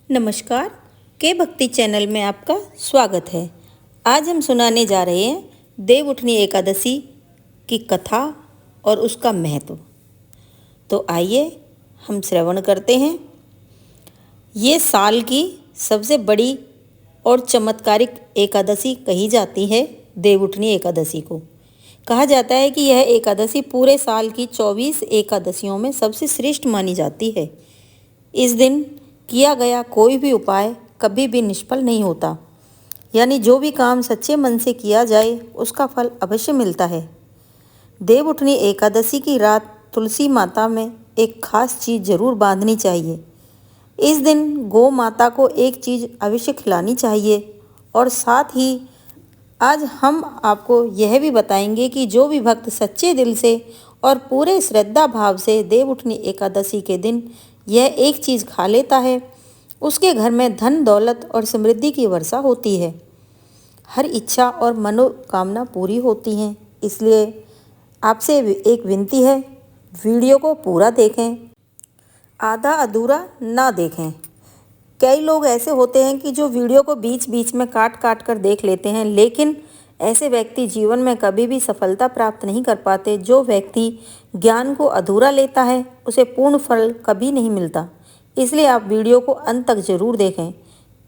नमस्कार। के भक्ति चैनल में आपका स्वागत है। आज हम सुनाने जा रहे हैं देवउठनी एकादशी की कथा और उसका महत्व। तो आइए हम श्रवण करते हैं। ये साल की सबसे बड़ी और चमत्कारिक एकादशी कही जाती है। देवउठनी एकादशी को कहा जाता है कि यह एकादशी पूरे साल की 24 एकादशियों में सबसे श्रेष्ठ मानी जाती है। इस दिन किया गया कोई भी उपाय कभी भी निष्फल नहीं होता, यानी जो भी काम सच्चे मन से किया जाए उसका फल अवश्य मिलता है। देवउठनी एकादशी की रात तुलसी माता में एक खास चीज़ जरूर बांधनी चाहिए। इस दिन गौ माता को एक चीज़ अवश्य खिलानी चाहिए और साथ ही आज हम आपको यह भी बताएंगे कि जो भी भक्त सच्चे दिल से और पूरे श्रद्धा भाव से देवउठनी एकादशी के दिन यह एक चीज़ खा लेता है, उसके घर में धन दौलत और समृद्धि की वर्षा होती है। हर इच्छा और मनोकामना पूरी होती हैं। इसलिए आपसे एक विनती है, वीडियो को पूरा देखें, आधा अधूरा ना देखें। कई लोग ऐसे होते हैं कि जो वीडियो को बीच बीच में काट काट कर देख लेते हैं, लेकिन ऐसे व्यक्ति जीवन में कभी भी सफलता प्राप्त नहीं कर पाते। जो व्यक्ति ज्ञान को अधूरा लेता है उसे पूर्ण फल कभी नहीं मिलता। इसलिए आप वीडियो को अंत तक जरूर देखें,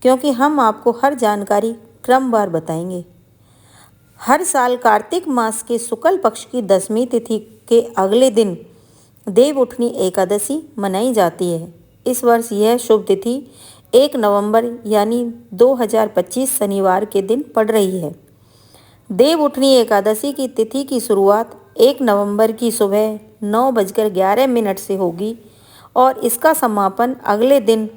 क्योंकि हम आपको हर जानकारी क्रमवार बताएंगे। हर साल कार्तिक मास के शुक्ल पक्ष की 10वीं तिथि के अगले दिन देवउठनी एकादशी मनाई जाती है। इस वर्ष यह शुभ तिथि 1 नवंबर यानी 2025 शनिवार के दिन पड़ रही है। देवउठनी एकादशी की तिथि की शुरुआत 1 नवंबर की सुबह 9:11 से होगी और इसका समापन अगले दिन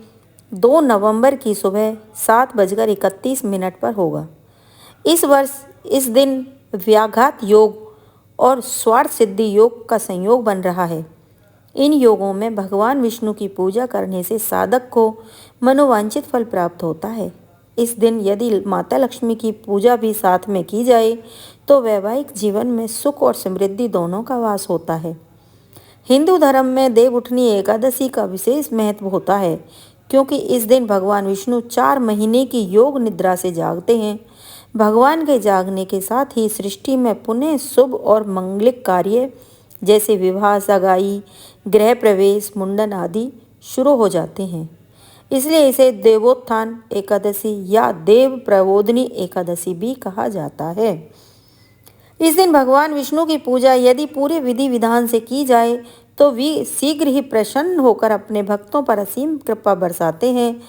2 नवंबर की सुबह 7:31 पर होगा। इस वर्ष इस दिन व्याघात योग और स्वार्थ सिद्धि योग का संयोग बन रहा है। इन योगों में भगवान विष्णु की पूजा करने से साधक को मनोवांछित फल प्राप्त होता है। इस दिन यदि माता लक्ष्मी की पूजा भी साथ में की जाए तो वैवाहिक जीवन में सुख और समृद्धि दोनों का वास होता है। हिंदू धर्म में देवउठनी एकादशी का विशेष महत्व होता है, क्योंकि इस दिन भगवान विष्णु 4 महीने की योग निद्रा से जागते हैं। भगवान के जागने के साथ ही सृष्टि में पुनः शुभ और मंगलिक कार्य जैसे विवाह, सगाई, गृह प्रवेश, मुंडन आदि शुरू हो जाते हैं। इसलिए इसे देवोत्थान एकादशी या देव प्रबोधिनी एकादशी भी कहा जाता है। इस दिन भगवान विष्णु की पूजा यदि पूरे विधि विधान से की जाए तो वे शीघ्र ही प्रसन्न होकर अपने भक्तों पर असीम कृपा बरसाते हैं।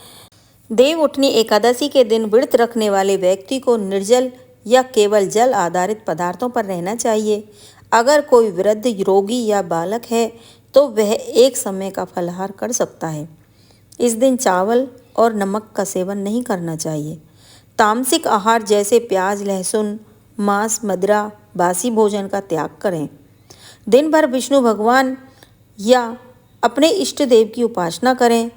देवउठनी एकादशी के दिन व्रत रखने वाले व्यक्ति को निर्जल या केवल जल आधारित पदार्थों पर रहना चाहिए। अगर कोई वृद्ध, रोगी या बालक है तो वह एक समय का फलाहार कर सकता है। इस दिन चावल और नमक का सेवन नहीं करना चाहिए। तामसिक आहार जैसे प्याज, लहसुन, मांस, मदिरा, बासी भोजन का त्याग करें। दिन भर विष्णु भगवान या अपने इष्ट देव की उपासना करें।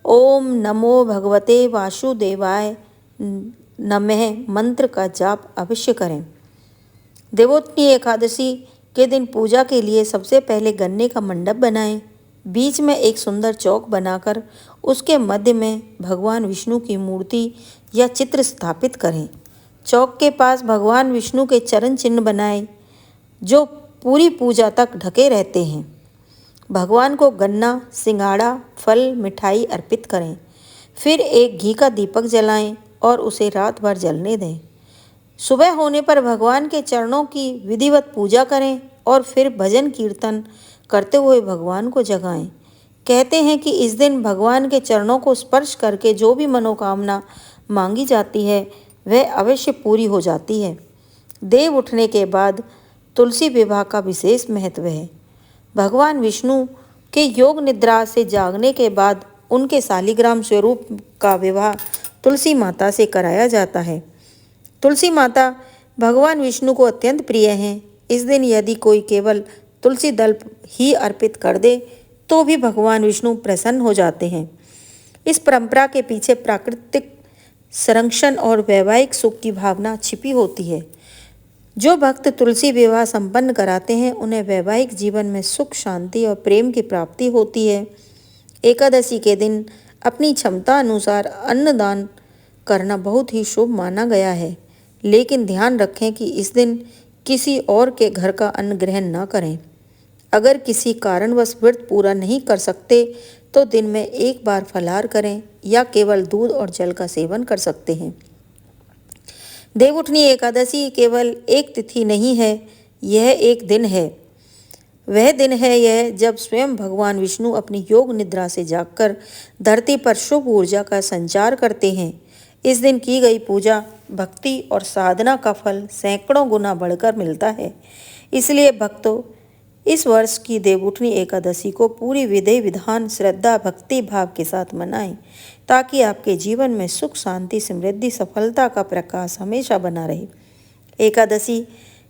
ओम नमो भगवते वासुदेवाय नमः मंत्र का जाप अवश्य करें। देवउठनी एकादशी के दिन पूजा के लिए सबसे पहले गन्ने का मंडप बनाएं। बीच में एक सुंदर चौक बनाकर उसके मध्य में भगवान विष्णु की मूर्ति या चित्र स्थापित करें। चौक के पास भगवान विष्णु के चरण चिन्ह बनाएं, जो पूरी पूजा तक ढके रहते हैं। भगवान को गन्ना, सिंघाड़ा, फल, मिठाई अर्पित करें। फिर एक घी का दीपक जलाएं और उसे रात भर जलने दें। सुबह होने पर भगवान के चरणों की विधिवत पूजा करें और फिर भजन कीर्तन करते हुए भगवान को जगाएं। कहते हैं कि इस दिन भगवान के चरणों को स्पर्श करके जो भी मनोकामना मांगी जाती है वह अवश्य पूरी हो जाती है। देव उठने के बाद तुलसी विवाह का विशेष महत्व है। भगवान विष्णु के योग निद्रा से जागने के बाद उनके शालिग्राम स्वरूप का विवाह तुलसी माता से कराया जाता है। तुलसी माता भगवान विष्णु को अत्यंत प्रिय हैं। इस दिन यदि कोई केवल तुलसी दल ही अर्पित कर दे तो भी भगवान विष्णु प्रसन्न हो जाते हैं। इस परंपरा के पीछे प्राकृतिक संरक्षण और वैवाहिक सुख की भावना छिपी होती है। जो भक्त तुलसी विवाह संपन्न कराते हैं उन्हें वैवाहिक जीवन में सुख, शांति और प्रेम की प्राप्ति होती है। एकादशी के दिन अपनी क्षमता अनुसार अन्नदान करना बहुत ही शुभ माना गया है, लेकिन ध्यान रखें कि इस दिन किसी और के घर का अन्न ग्रहण न करें। अगर किसी कारणवश व्रत पूरा नहीं कर सकते तो दिन में एक बार फलाहार करें या केवल दूध और जल का सेवन कर सकते हैं। देवउठनी एकादशी केवल एक तिथि नहीं है, यह एक दिन है। वह दिन है यह जब स्वयं भगवान विष्णु अपनी योग निद्रा से जागकर धरती पर शुभ ऊर्जा का संचार करते हैं। इस दिन की गई पूजा, भक्ति और साधना का फल सैकड़ों गुना बढ़कर मिलता है। इसलिए भक्तों, इस वर्ष की देवउठनी एकादशी को पूरी विधि विधान, श्रद्धा, भक्ति भाव के साथ मनाएं, ताकि आपके जीवन में सुख, शांति, समृद्धि, सफलता का प्रकाश हमेशा बना रहे। एकादशी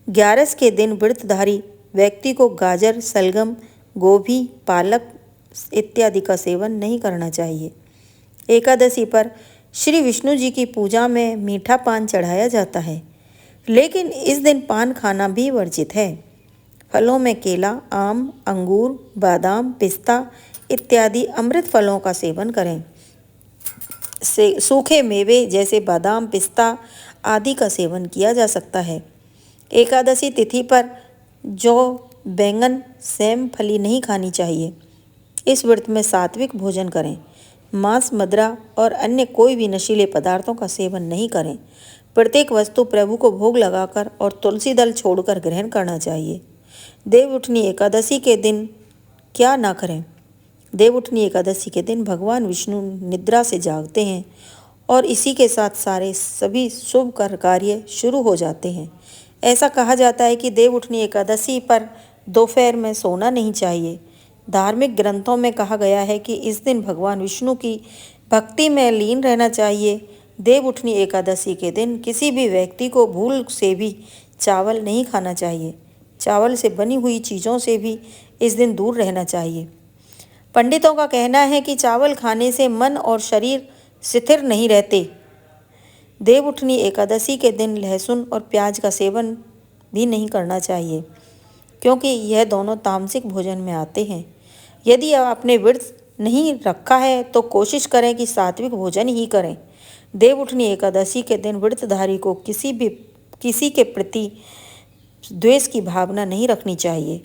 11 के दिन व्रतधारी व्यक्ति को गाजर, सलगम, गोभी, पालक इत्यादि का सेवन नहीं करना चाहिए। एकादशी पर श्री विष्णु जी की पूजा में मीठा पान चढ़ाया जाता है, लेकिन इस दिन पान खाना भी वर्जित है। फलों में केला, आम, अंगूर, बादाम, पिस्ता इत्यादि अमृत फलों का सेवन करें। सूखे मेवे जैसे बादाम, पिस्ता आदि का सेवन किया जा सकता है। एकादशी तिथि पर जौ, बैंगन, सेम फली नहीं खानी चाहिए। इस व्रत में सात्विक भोजन करें। मांस, मदिरा और अन्य कोई भी नशीले पदार्थों का सेवन नहीं करें। प्रत्येक वस्तु प्रभु को भोग लगाकर और तुलसी दल छोड़कर ग्रहण करना चाहिए। देवउठनी एकादशी के दिन क्या ना करें? देवउठनी एकादशी के दिन भगवान विष्णु निद्रा से जागते हैं और इसी के साथ सभी शुभ कार्य शुरू हो जाते हैं। ऐसा कहा जाता है कि देवउठनी एकादशी पर दोपहर में सोना नहीं चाहिए। धार्मिक ग्रंथों में कहा गया है कि इस दिन भगवान विष्णु की भक्ति में लीन रहना चाहिए। देवउठनी एकादशी के दिन किसी भी व्यक्ति को भूल से भी चावल नहीं खाना चाहिए। चावल से बनी हुई चीज़ों से भी इस दिन दूर रहना चाहिए। पंडितों का कहना है कि चावल खाने से मन और शरीर स्थिर नहीं रहते। देवउठनी एकादशी के दिन लहसुन और प्याज का सेवन भी नहीं करना चाहिए, क्योंकि यह दोनों तामसिक भोजन में आते हैं। यदि आपने व्रत नहीं रखा है तो कोशिश करें कि सात्विक भोजन ही करें। देवउठनी एकादशी के दिन व्रतधारी को किसी के प्रति द्वेष की भावना नहीं रखनी चाहिए।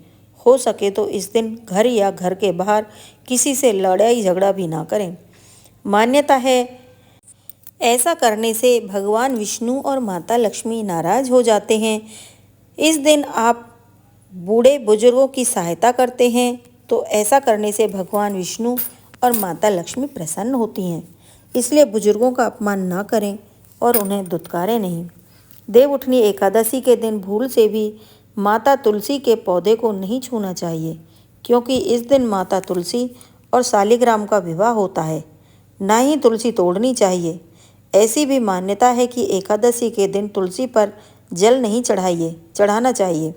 हो सके तो इस दिन घर या घर के बाहर किसी से लड़ाई झगड़ा भी ना करें। मान्यता है ऐसा करने से भगवान विष्णु और माता लक्ष्मी नाराज हो जाते हैं। इस दिन आप बूढ़े बुजुर्गों की सहायता करते हैं तो ऐसा करने से भगवान विष्णु और माता लक्ष्मी प्रसन्न होती हैं। इसलिए बुजुर्गों का अपमान ना करें और उन्हें दुत्कारें नहीं। देवउठनी एकादशी के दिन भूल से भी माता तुलसी के पौधे को नहीं छूना चाहिए, क्योंकि इस दिन माता तुलसी और शालिग्राम का विवाह होता है। ना ही तुलसी तोड़नी चाहिए। ऐसी भी मान्यता है कि एकादशी के दिन तुलसी पर जल नहीं चढ़ाना चाहिए,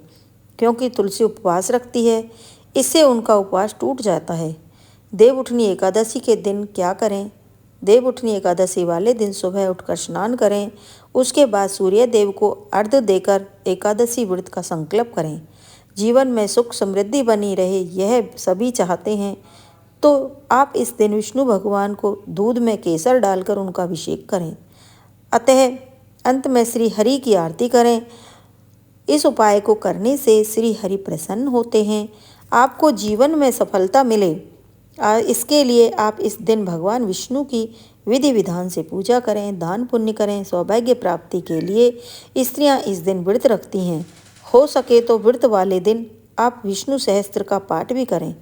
क्योंकि तुलसी उपवास रखती है। इससे उनका उपवास टूट जाता है। देवउठनी एकादशी के दिन क्या करें? देवउठनी एकादशी वाले दिन सुबह उठकर स्नान करें। उसके बाद सूर्य देव को अर्घ्य देकर एकादशी व्रत का संकल्प करें। जीवन में सुख समृद्धि बनी रहे, यह सभी चाहते हैं, तो आप इस दिन विष्णु भगवान को दूध में केसर डालकर उनका अभिषेक करें। अतः अंत में श्री हरि की आरती करें। इस उपाय को करने से श्री हरि प्रसन्न होते हैं, आपको जीवन में सफलता मिले। इसके लिए आप इस दिन भगवान विष्णु की विधि विधान से पूजा करें, दान पुण्य करें। सौभाग्य प्राप्ति के लिए स्त्रियां इस दिन व्रत रखती हैं। हो सके तो व्रत वाले दिन आप विष्णु सहस्त्र का पाठ भी करें।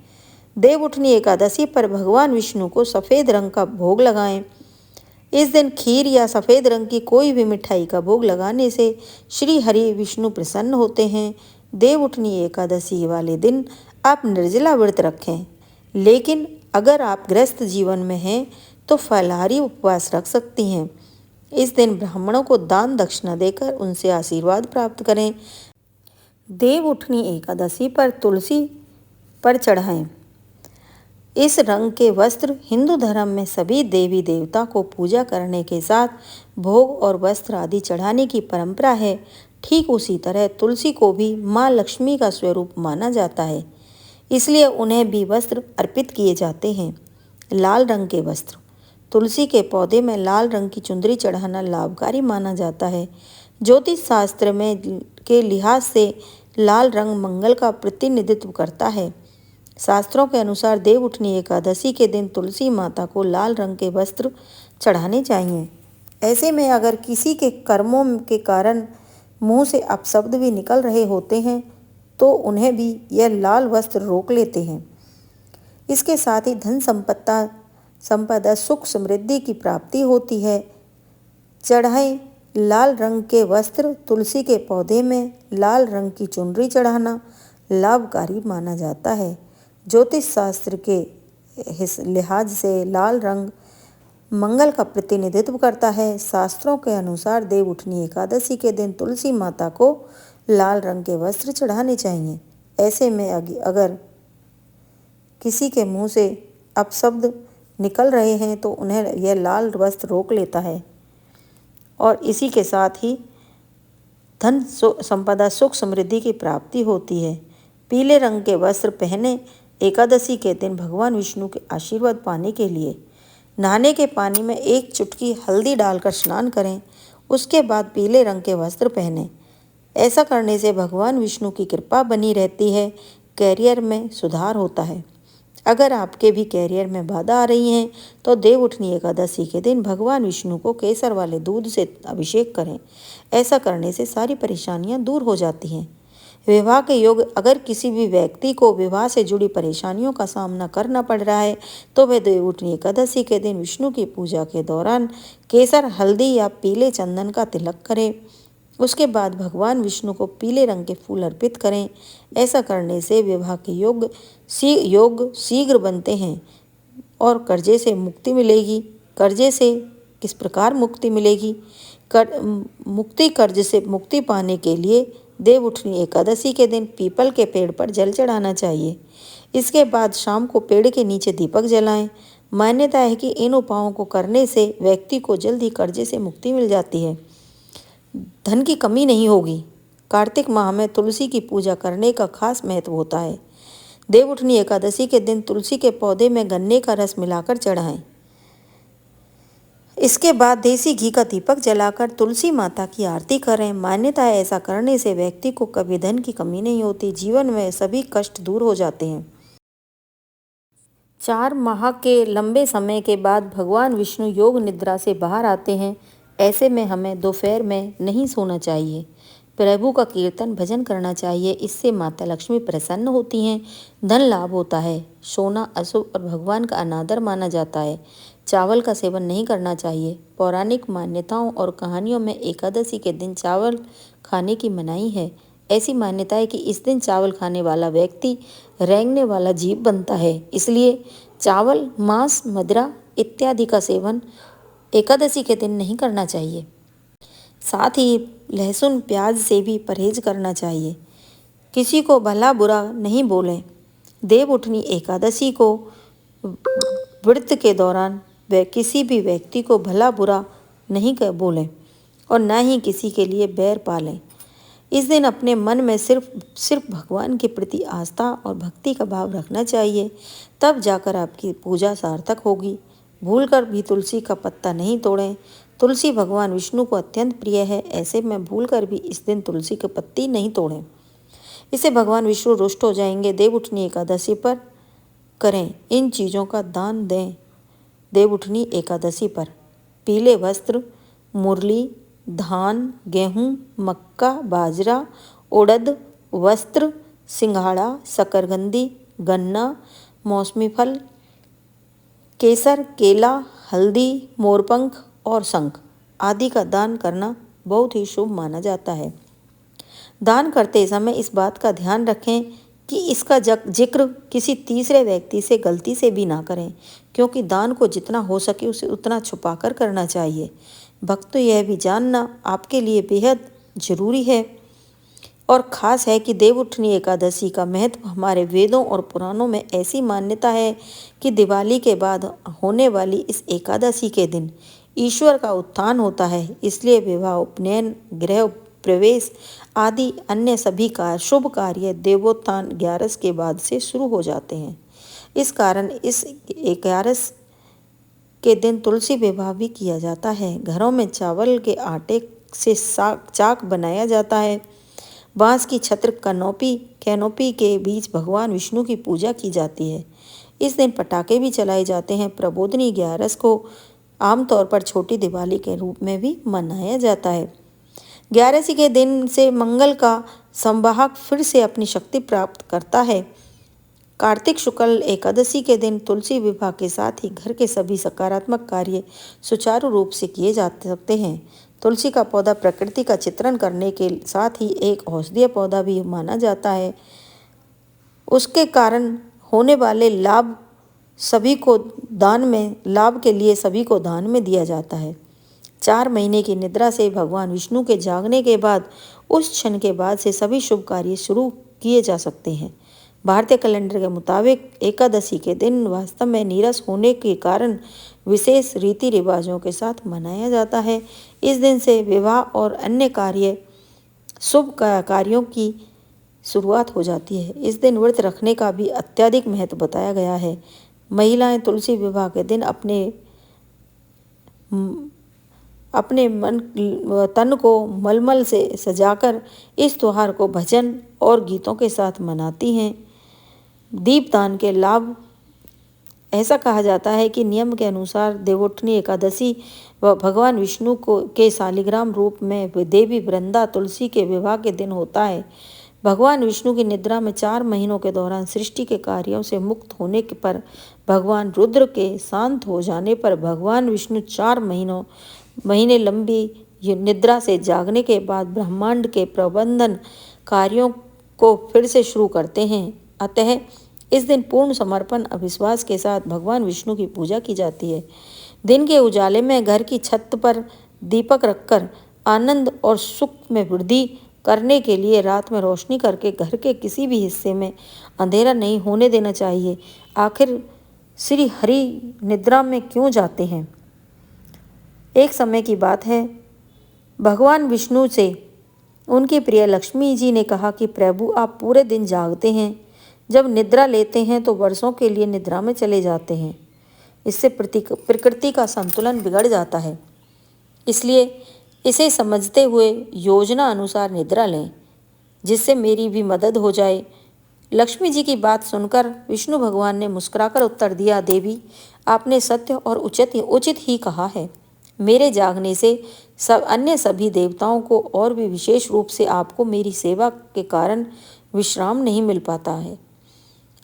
देवउठनी एकादशी पर भगवान विष्णु को सफ़ेद रंग का भोग लगाएं। इस दिन खीर या सफ़ेद रंग की कोई भी मिठाई का भोग लगाने से श्री हरि विष्णु प्रसन्न होते हैं। देवउठनी एकादशी वाले दिन आप निर्जला व्रत रखें, लेकिन अगर आप गृहस्थ जीवन में हैं तो फलाहारी उपवास रख सकती हैं। इस दिन ब्राह्मणों को दान दक्षिणा देकर उनसे आशीर्वाद प्राप्त करें। देवउठनी एकादशी पर तुलसी पर चढ़ाएं। इस रंग के वस्त्र हिंदू धर्म में सभी देवी देवता को पूजा करने के साथ भोग और वस्त्र आदि चढ़ाने की परंपरा है। ठीक उसी तरह तुलसी को भी माँ लक्ष्मी का स्वरूप माना जाता है, इसलिए उन्हें भी वस्त्र अर्पित किए जाते हैं। लाल रंग के वस्त्र तुलसी के पौधे में लाल रंग की चुंदरी चढ़ाना लाभकारी माना जाता है। ज्योतिष शास्त्र में के लिहाज से लाल रंग मंगल का प्रतिनिधित्व करता है। शास्त्रों के अनुसार देवउठनी एकादशी के दिन तुलसी माता को लाल रंग के वस्त्र चढ़ाने चाहिए। ऐसे में अगर किसी के कर्मों के कारण मुंह से अपशब्द भी निकल रहे होते हैं तो उन्हें भी यह लाल वस्त्र रोक लेते हैं। इसके साथ ही धन संपदा सुख समृद्धि की प्राप्ति होती है। चढ़ाएं लाल रंग के वस्त्र। तुलसी के पौधे में लाल रंग की चुनरी चढ़ाना लाभकारी माना जाता है। ज्योतिष शास्त्र के लिहाज से लाल रंग मंगल का प्रतिनिधित्व करता है। शास्त्रों के अनुसार देवउठनी एकादशी के दिन तुलसी माता को लाल रंग के वस्त्र चढ़ाने चाहिए। ऐसे में अगर किसी के मुंह से अपशब्द निकल रहे हैं तो उन्हें यह लाल वस्त्र रोक लेता है और इसी के साथ ही धन संपदा सुख समृद्धि की प्राप्ति होती है। पीले रंग के वस्त्र पहने एकादशी के दिन भगवान विष्णु के आशीर्वाद पाने के लिए नहाने के पानी में 1 चुटकी हल्दी डालकर स्नान करें। उसके बाद पीले रंग के वस्त्र पहनें। ऐसा करने से भगवान विष्णु की कृपा बनी रहती है। कैरियर में सुधार होता है। अगर आपके भी कैरियर में बाधा आ रही हैं तो देवउठनी एकादशी के दिन भगवान विष्णु को केसर वाले दूध से अभिषेक करें। ऐसा करने से सारी परेशानियां दूर हो जाती हैं। विवाह के योग अगर किसी भी व्यक्ति को विवाह से जुड़ी परेशानियों का सामना करना पड़ रहा है तो वह देवउठनी एकादशी के दिन विष्णु की पूजा के दौरान केसर हल्दी या पीले चंदन का तिलक करें। उसके बाद भगवान विष्णु को पीले रंग के फूल अर्पित करें। ऐसा करने से विवाह के योग शीघ्र बनते हैं और कर्जे से मुक्ति मिलेगी। कर्जे से किस प्रकार मुक्ति मिलेगी? कर्ज से मुक्ति पाने के लिए देवउठनी एकादशी के दिन पीपल के पेड़ पर जल चढ़ाना चाहिए। इसके बाद शाम को पेड़ के नीचे दीपक जलाएं। मान्यता है कि इन उपायों को करने से व्यक्ति को जल्द ही कर्जे से मुक्ति मिल जाती है। धन की कमी नहीं होगी। कार्तिक माह में तुलसी की पूजा करने का खास महत्व होता है। देवउठनी एकादशी के दिन तुलसी के पौधे में गन्ने का रस मिलाकर चढ़ाएं। इसके बाद देसी घी का दीपक जलाकर तुलसी माता की आरती करें। मान्यता है ऐसा करने से व्यक्ति को कभी धन की कमी नहीं होती। जीवन में सभी कष्ट दूर हो जाते हैं। 4 माह के लंबे समय के बाद भगवान विष्णु योग निद्रा से बाहर आते हैं। ऐसे में हमें दोपहर में नहीं सोना चाहिए। प्रभु का कीर्तन भजन करना चाहिए। इससे माता लक्ष्मी प्रसन्न होती हैं, धन लाभ होता है। सोना अशुभ और भगवान का अनादर माना जाता है। चावल का सेवन नहीं करना चाहिए। पौराणिक मान्यताओं और कहानियों में एकादशी के दिन चावल खाने की मनाही है। ऐसी मान्यता है कि इस दिन चावल खाने वाला व्यक्ति रेंगने वाला जीव बनता है। इसलिए चावल, मांस, मदिरा इत्यादि का सेवन एकादशी के दिन नहीं करना चाहिए। साथ ही लहसुन प्याज से भी परहेज करना चाहिए। किसी को भला बुरा नहीं बोलें। देवउठनी एकादशी को व्रत के दौरान वे किसी भी व्यक्ति को भला बुरा नहीं बोलें और न ही किसी के लिए बैर पालें। इस दिन अपने मन में सिर्फ भगवान के प्रति आस्था और भक्ति का भाव रखना चाहिए। तब जाकर आपकी पूजा सार्थक होगी। भूलकर भी तुलसी का पत्ता नहीं तोड़ें। तुलसी भगवान विष्णु को अत्यंत प्रिय है। ऐसे में भूलकर भी इस दिन तुलसी के पत्ती नहीं तोड़ें। इससे भगवान विष्णु रुष्ट हो जाएंगे। देवउठनी एकादशी पर करें इन चीज़ों का दान दें। देवउठनी एकादशी पर पीले वस्त्र, मुरली, धान, गेहूँ, मक्का, बाजरा, उड़द, वस्त्र, सिंघाड़ा, शकरकंदी, गन्ना, मौसमी फल, केसर, केला, हल्दी, मोरपंख और शंख आदि का दान करना बहुत ही शुभ माना जाता है। दान करते समय इस बात का ध्यान रखें कि इसका जिक्र किसी तीसरे व्यक्ति से गलती से भी ना करें, क्योंकि दान को जितना हो सके उसे उतना छुपाकर करना चाहिए। भक्तों, यह भी जानना आपके लिए बेहद जरूरी है और ख़ास है कि देवउठनी एकादशी का महत्व हमारे वेदों और पुराणों में ऐसी मान्यता है कि दिवाली के बाद होने वाली इस एकादशी के दिन ईश्वर का उत्थान होता है। इसलिए विवाह, उपनयन, गृह प्रवेश आदि अन्य सभी शुभ कार्य देवोत्थान 11 के बाद से शुरू हो जाते हैं। इस कारण इस 11 के दिन तुलसी विवाह भी किया जाता है। घरों में चावल के आटे से साग चाक बनाया जाता है। बांस की छत्र कैनोपी के बीच भगवान विष्णु की पूजा की जाती है। इस दिन पटाखे भी चलाए जाते हैं। प्रबोधिनी 11 को आमतौर पर छोटी दिवाली के रूप में भी मनाया जाता है। 11 के दिन से मंगल का संवाहक फिर से अपनी शक्ति प्राप्त करता है। कार्तिक शुक्ल एकादशी के दिन तुलसी विवाह के साथ ही घर के सभी सकारात्मक कार्य सुचारू रूप से किए जा सकते हैं। तुलसी का पौधा प्रकृति का चित्रण करने के साथ ही एक औषधीय पौधा भी माना जाता है। उसके कारण होने वाले लाभ के लिए सभी को दान में दिया जाता है। 4 महीने की निद्रा से भगवान विष्णु के जागने के बाद उस क्षण के बाद से सभी शुभ कार्य शुरू किए जा सकते हैं। भारतीय कैलेंडर के मुताबिक एकादशी के दिन वास्तव में नीरस होने के कारण विशेष रीति रिवाजों के साथ मनाया जाता है। इस दिन से विवाह और अन्य शुभ कार्यों की शुरुआत हो जाती है। इस दिन व्रत रखने का भी अत्यधिक महत्व बताया गया है। महिलाएं तुलसी विवाह के दिन अपने तन को मलमल से सजाकर इस त्योहार को भजन और गीतों के साथ मनाती हैं। दीपदान के लाभ। ऐसा कहा जाता है कि नियम के अनुसार देवोठनी एकादशी व भगवान विष्णु के शालिग्राम रूप में देवी वृंदा तुलसी के विवाह के दिन होता है। भगवान विष्णु की निद्रा में 4 महीनों के दौरान सृष्टि के कार्यों से मुक्त होने पर भगवान रुद्र के शांत हो जाने पर भगवान विष्णु 4 महीने लंबी निद्रा से जागने के बाद ब्रह्मांड के प्रबंधन कार्यों को फिर से शुरू करते हैं। अतः इस दिन पूर्ण समर्पण अविश्वास के साथ भगवान विष्णु की पूजा की जाती है। दिन के उजाले में घर की छत पर दीपक रखकर आनंद और सुख में वृद्धि करने के लिए रात में रोशनी करके घर के किसी भी हिस्से में अंधेरा नहीं होने देना चाहिए। आखिर श्री हरि निद्रा में क्यों जाते हैं? एक समय की बात है, भगवान विष्णु से उनकी प्रिय लक्ष्मी जी ने कहा कि प्रभु, आप पूरे दिन जागते हैं, जब निद्रा लेते हैं तो वर्षों के लिए निद्रा में चले जाते हैं। इससे प्रकृति का संतुलन बिगड़ जाता है। इसलिए इसे समझते हुए योजना अनुसार निद्रा लें, जिससे मेरी भी मदद हो जाए। लक्ष्मी जी की बात सुनकर विष्णु भगवान ने मुस्कुराकर उत्तर दिया, देवी, आपने सत्य और उचित ही कहा है। मेरे जागने से अन्य सभी देवताओं को और भी विशेष रूप से आपको मेरी सेवा के कारण विश्राम नहीं मिल पाता है।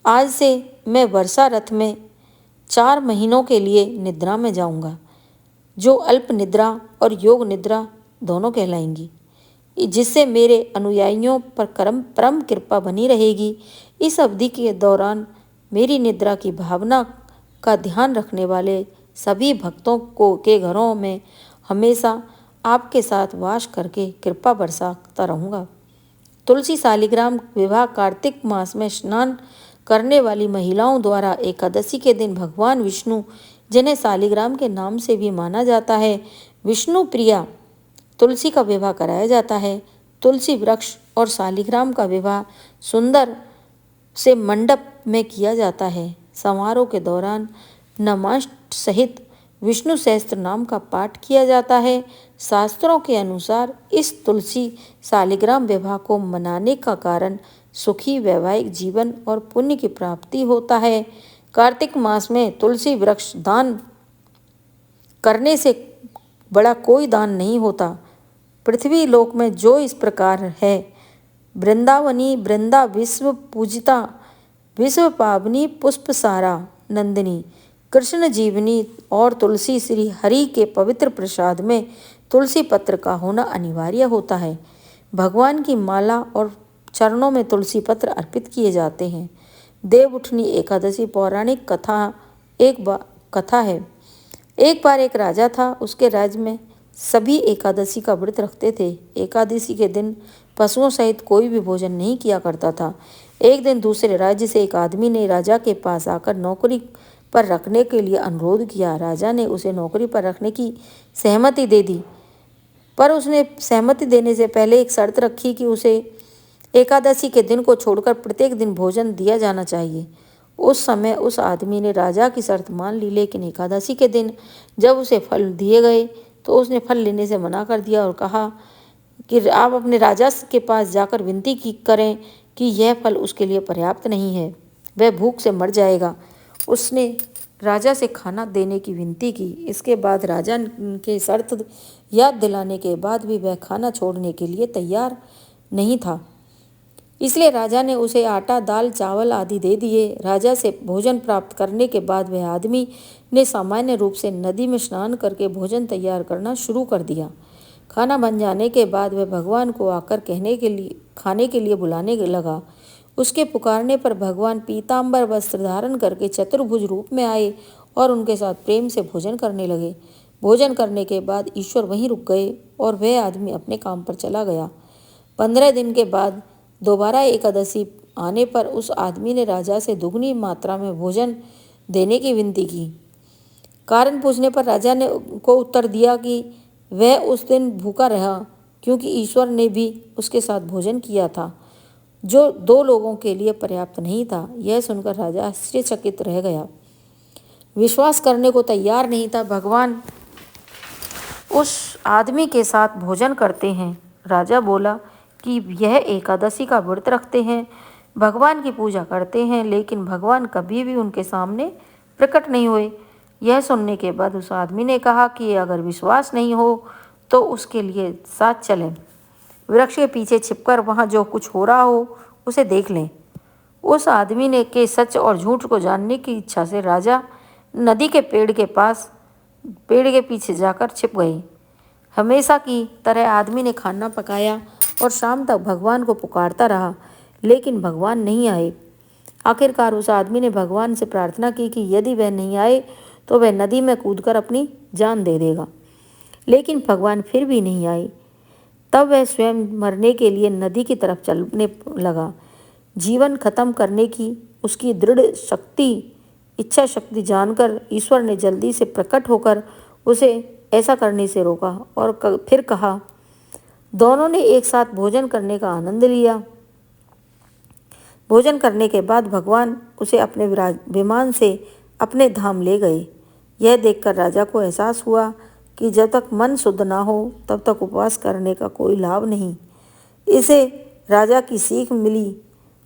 आज से मैं वर्षा रथ में 4 महीनों के लिए निद्रा में जाऊंगा, जो अल्प निद्रा और योग निद्रा दोनों कहलाएंगी, जिससे मेरे अनुयायियों पर परम कृपा बनी रहेगी। इस अवधि के दौरान मेरी निद्रा की भावना का ध्यान रखने वाले सभी भक्तों के घरों में हमेशा आपके साथ वास करके कृपा बरसाता रहूँगा। तुलसी शालिग्राम विवाह कार्तिक मास में स्नान करने वाली महिलाओं द्वारा एकादशी के दिन भगवान विष्णु, जिन्हें शालिग्राम के नाम से भी माना जाता है, विष्णु प्रिया तुलसी का विवाह कराया जाता है। तुलसी वृक्ष और शालिग्राम का विवाह सुंदर से मंडप में किया जाता है। समारोह के दौरान नमाष्ट सहित विष्णु सहस्त्र नाम का पाठ किया जाता है। शास्त्रों के अनुसार इस तुलसी शालिग्राम विवाह को मनाने का कारण सुखी वैवाहिक जीवन और पुण्य की प्राप्ति होता है। कार्तिक मास में तुलसी वृक्ष दान करने से बड़ा कोई दान नहीं होता। पृथ्वी लोक में जो इस प्रकार है, वृंदावनी वृंदा विश्व पूजिता, विश्व पावनी पुष्प सारा नंदिनी, कृष्ण जीवनी और तुलसी श्री हरि के पवित्र प्रसाद में तुलसी पत्र का होना अनिवार्य होता है। भगवान की माला और चरणों में तुलसी पत्र अर्पित किए जाते हैं। देवउठनी एकादशी पौराणिक कथा है। एक बार एक राजा था। उसके राज्य में सभी एकादशी का व्रत रखते थे। एकादशी के दिन पशुओं सहित कोई भी भोजन नहीं किया करता था। एक दिन दूसरे राज्य से एक आदमी ने राजा के पास आकर नौकरी पर रखने के लिए अनुरोध किया। राजा ने उसे नौकरी पर रखने की सहमति दे दी, पर उसने सहमति देने से पहले एक शर्त रखी कि उसे एकादशी के दिन को छोड़कर प्रत्येक दिन भोजन दिया जाना चाहिए। उस समय उस आदमी ने राजा की शर्त मान ली, लेकिन एकादशी के दिन जब उसे फल दिए गए तो उसने फल लेने से मना कर दिया और कहा कि आप अपने राजा के पास जाकर विनती करें कि यह फल उसके लिए पर्याप्त नहीं है, वह भूख से मर जाएगा। उसने राजा से खाना देने की विनती की। इसके बाद राजा के शर्त याद दिलाने के बाद भी वह खाना छोड़ने के लिए तैयार नहीं था, इसलिए राजा ने उसे आटा, दाल, चावल आदि दे दिए। राजा से भोजन प्राप्त करने के बाद वह आदमी ने सामान्य रूप से नदी में स्नान करके भोजन तैयार करना शुरू कर दिया। खाना बन जाने के बाद वह भगवान को आकर खाने के लिए बुलाने लगा। उसके पुकारने पर भगवान पीताम्बर वस्त्र धारण करके चतुर्भुज रूप में आए और उनके साथ प्रेम से भोजन करने लगे। भोजन करने के बाद ईश्वर वहीं रुक गए और वह आदमी अपने काम पर चला गया। 15 दिन के बाद दोबारा एकादशी आने पर उस आदमी ने राजा से दुगनी मात्रा में भोजन देने की विनती की। कारण पूछने पर राजा ने को उत्तर दिया कि वह उस दिन भूखा रहा क्योंकि ईश्वर ने भी उसके साथ भोजन किया था, जो 2 लोगों के लिए पर्याप्त नहीं था। यह सुनकर राजा आश्चर्यचकित रह गया, विश्वास करने को तैयार नहीं था। भगवान उस आदमी के साथ भोजन करते हैं। राजा बोला कि यह एकादशी का व्रत रखते हैं, भगवान की पूजा करते हैं, लेकिन भगवान कभी भी उनके सामने प्रकट नहीं हुए। यह सुनने के बाद उस आदमी ने कहा कि अगर विश्वास नहीं हो तो उसके लिए साथ चलें, वृक्ष के पीछे छिपकर वहाँ जो कुछ हो रहा हो उसे देख लें। उस आदमी ने के सच और झूठ को जानने की इच्छा से राजा नदी के पेड़ के पीछे जाकर छिप गए। हमेशा की तरह आदमी ने खाना पकाया और शाम तक भगवान को पुकारता रहा, लेकिन भगवान नहीं आए। आखिरकार उस आदमी ने भगवान से प्रार्थना की कि यदि वह नहीं आए तो वह नदी में कूदकर अपनी जान दे देगा, लेकिन भगवान फिर भी नहीं आए। तब वह स्वयं मरने के लिए नदी की तरफ चलने लगा। जीवन खत्म करने की उसकी दृढ़ इच्छा शक्ति जानकर ईश्वर ने जल्दी से प्रकट होकर उसे ऐसा करने से रोका और फिर कहा। दोनों ने एक साथ भोजन करने का आनंद लिया। भोजन करने के बाद भगवान उसे अपने विमान से अपने धाम ले गए। यह देखकर राजा को एहसास हुआ कि जब तक मन शुद्ध ना हो तब तक उपवास करने का कोई लाभ नहीं। इसे राजा की सीख मिली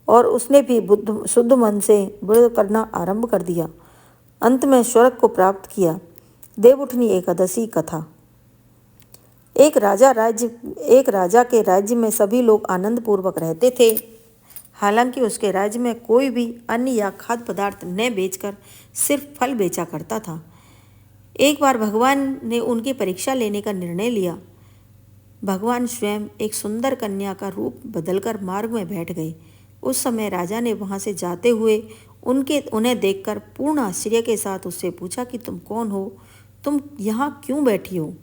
और उसने भी शुद्ध मन से व्रत करना आरंभ कर दिया। अंत में स्वर्ग को प्राप्त किया। देवउठनी एकादशी कथा। एक राजा के राज्य में सभी लोग आनंद पूर्वक रहते थे। हालांकि उसके राज्य में कोई भी अन्न या खाद्य पदार्थ न बेचकर सिर्फ फल बेचा करता था। एक बार भगवान ने उनकी परीक्षा लेने का निर्णय लिया। भगवान स्वयं एक सुंदर कन्या का रूप बदलकर मार्ग में बैठ गए। उस समय राजा ने वहां से जाते हुए उन्हें देखकर पूर्ण आश्चर्य के साथ उससे पूछा कि तुम कौन हो, तुम यहाँ क्यों बैठी हो।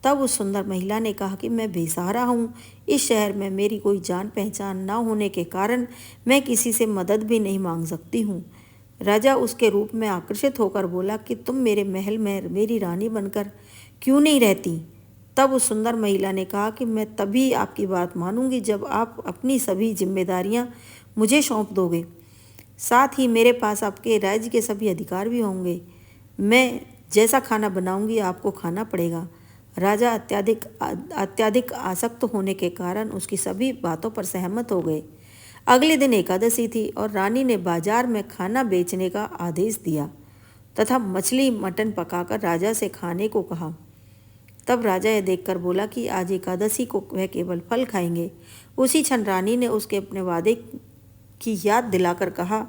तब उस सुंदर महिला ने कहा कि मैं बेसहारा हूँ। इस शहर में मेरी कोई जान पहचान न होने के कारण मैं किसी से मदद भी नहीं मांग सकती हूँ। राजा उसके रूप में आकर्षित होकर बोला कि तुम मेरे महल में मेरी रानी बनकर क्यों नहीं रहती। तब उस सुंदर महिला ने कहा कि मैं तभी आपकी बात मानूंगी जब आप अपनी सभी जिम्मेदारियां मुझे सौंप दोगे। साथ ही मेरे पास आपके राज्य के सभी अधिकार भी होंगे। मैं जैसा खाना बनाऊंगी आपको खाना पड़ेगा। राजा अत्यधिक आसक्त होने के कारण उसकी सभी बातों पर सहमत हो गए। अगले दिन एकादशी थी और रानी ने बाजार में खाना बेचने का आदेश दिया तथा मछली मटन पकाकर राजा से खाने को कहा। तब राजा यह देखकर बोला कि आज एकादशी को वह केवल फल खाएंगे। उसी क्षण रानी ने उसके अपने वादे की याद दिलाकर कहा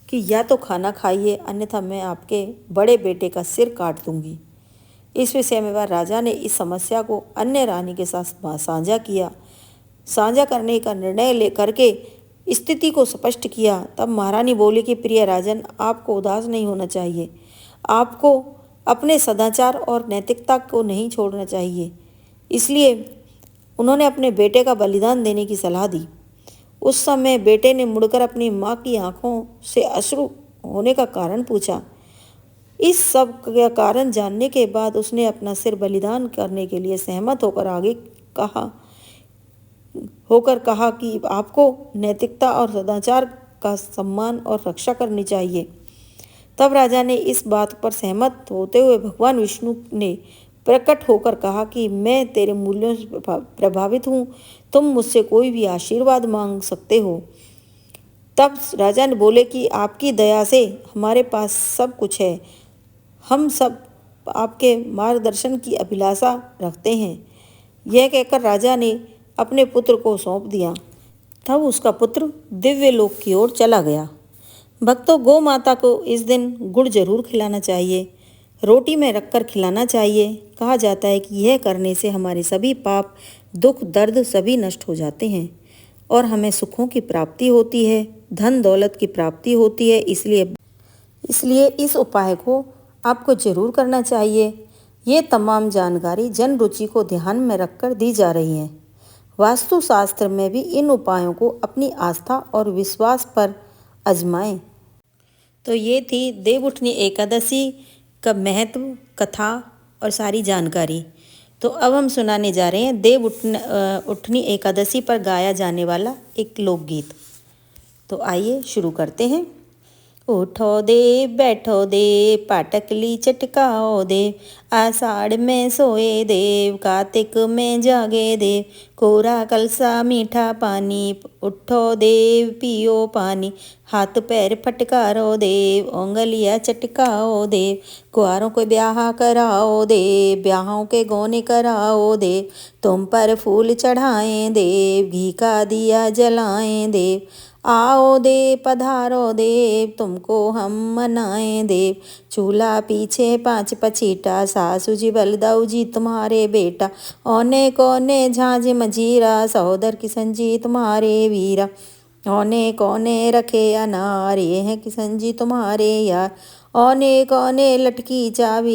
कि या तो खाना खाइए, अन्यथा मैं आपके बड़े बेटे का सिर काट दूंगी। इस विषय में वह राजा ने इस समस्या को अन्य रानी के साथ साझा किया। साझा करने का निर्णय करके स्थिति को स्पष्ट किया। तब महारानी बोली कि प्रिय राजन, आपको उदास नहीं होना चाहिए। आपको अपने सदाचार और नैतिकता को नहीं छोड़ना चाहिए। इसलिए उन्होंने अपने बेटे का बलिदान देने की सलाह दी। उस समय बेटे ने मुड़कर अपनी माँ की आंखों से अश्रु होने का कारण पूछा। इस सब का कारण जानने के बाद उसने अपना सिर बलिदान करने के लिए सहमत होकर आगे कहा कि आपको नैतिकता और सदाचार का सम्मान और रक्षा करनी चाहिए। तब राजा ने इस बात पर सहमत होते हुए भगवान विष्णु ने प्रकट होकर कहा कि मैं तेरे मूल्यों से प्रभावित हूँ, तुम मुझसे कोई भी आशीर्वाद मांग सकते हो। तब राजा ने बोले कि आपकी दया से हमारे पास सब कुछ है, हम सब आपके मार्गदर्शन की अभिलाषा रखते हैं। यह कहकर राजा ने अपने पुत्र को सौंप दिया। तब उसका पुत्र दिव्य लोक की ओर चला गया। भक्तों, गौ माता को इस दिन गुड़ जरूर खिलाना चाहिए, रोटी में रखकर खिलाना चाहिए। कहा जाता है कि यह करने से हमारे सभी पाप, दुख, दर्द सभी नष्ट हो जाते हैं और हमें सुखों की प्राप्ति होती है, धन दौलत की प्राप्ति होती है। इसलिए इस उपाय को आपको जरूर करना चाहिए। ये तमाम जानकारी जन रुचि को ध्यान में रखकर दी जा रही है। वास्तुशास्त्र में भी इन उपायों को अपनी आस्था और विश्वास पर आजमाएं। तो ये थी देवउठनी एकादशी का महत्व, कथा और सारी जानकारी। तो अब हम सुनाने जा रहे हैं देवउठनी एकादशी पर गाया जाने वाला एक लोकगीत। तो आइए शुरू करते हैं। उठो देव, बैठो देव, पाटकली चटकाओ देव, आषाढ़ में सोए देव, कार्तिक में जागे देव, कोरा कलसा मीठा पानी, उठो देव पियो पानी, हाथ पैर फटकारो देव, उंगलियां चटकाओ देव, कुंवारों को ब्याह कराओ देव, ब्याहों के गौने कराओ देव, तुम पर फूल चढ़ाएं देव, घी का दिया जलाएं देव, आओ देव पधारो देव, तुमको हम मनाएं देव, चूल्हा पीछे 5 पचीटा, सासू जी बलदाऊ जी तुम्हारे बेटा, औने कोने झांझ मजीरा, सहोदर किशन जी तुम्हारे वीरा, औने कोने रखे अनार, ये हैं किशन जी तुम्हारे यार, औने कोने लटकी चाबी,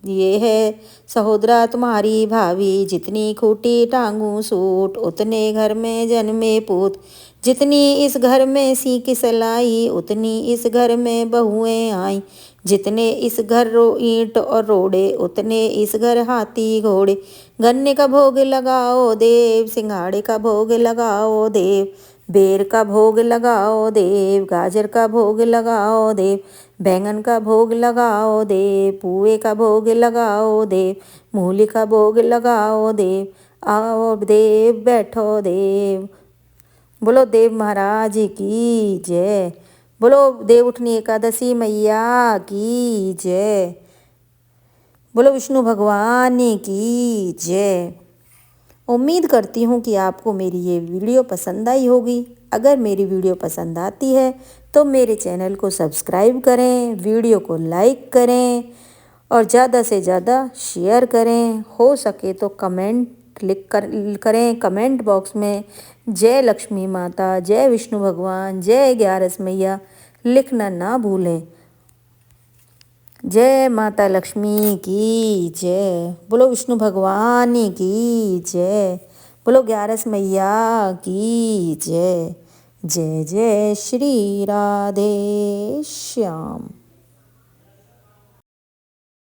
ये है सहोदरा तुम्हारी भाभी, जितनी खूटी टांगू सूट, उतने घर में जन्मे पूत, जितनी इस घर में सीख सलाई, उतनी इस घर में बहुएं आई, जितने इस घर ईंट और रोड़े, उतने इस घर हाथी घोड़े, गन्ने का भोग लगाओ देव, सिंघाड़े का भोग लगाओ देव, बेर का भोग लगाओ देव, गाजर का भोग लगाओ देव, बैंगन का भोग लगाओ देव, पुए का भोग लगाओ देव, मूली का भोग लगाओ देव, आओ देव बैठो देव। बोलो देव महाराज की जय। बोलो देवउठनी एकादशी मैया की जय। बोलो विष्णु भगवान की जय। उम्मीद करती हूँ कि आपको मेरी ये वीडियो पसंद आई होगी। अगर मेरी वीडियो पसंद आती है तो मेरे चैनल को सब्सक्राइब करें, वीडियो को लाइक करें और ज़्यादा से ज़्यादा शेयर करें। हो सके तो कमेंट करें कमेंट बॉक्स में जय लक्ष्मी माता, जय विष्णु भगवान, जय 11 मैया लिखना ना भूलें। जय माता लक्ष्मी की जय। बोलो विष्णु भगवान की जय। बोलो 11 मैया की जय। जय जय श्री राधे श्याम।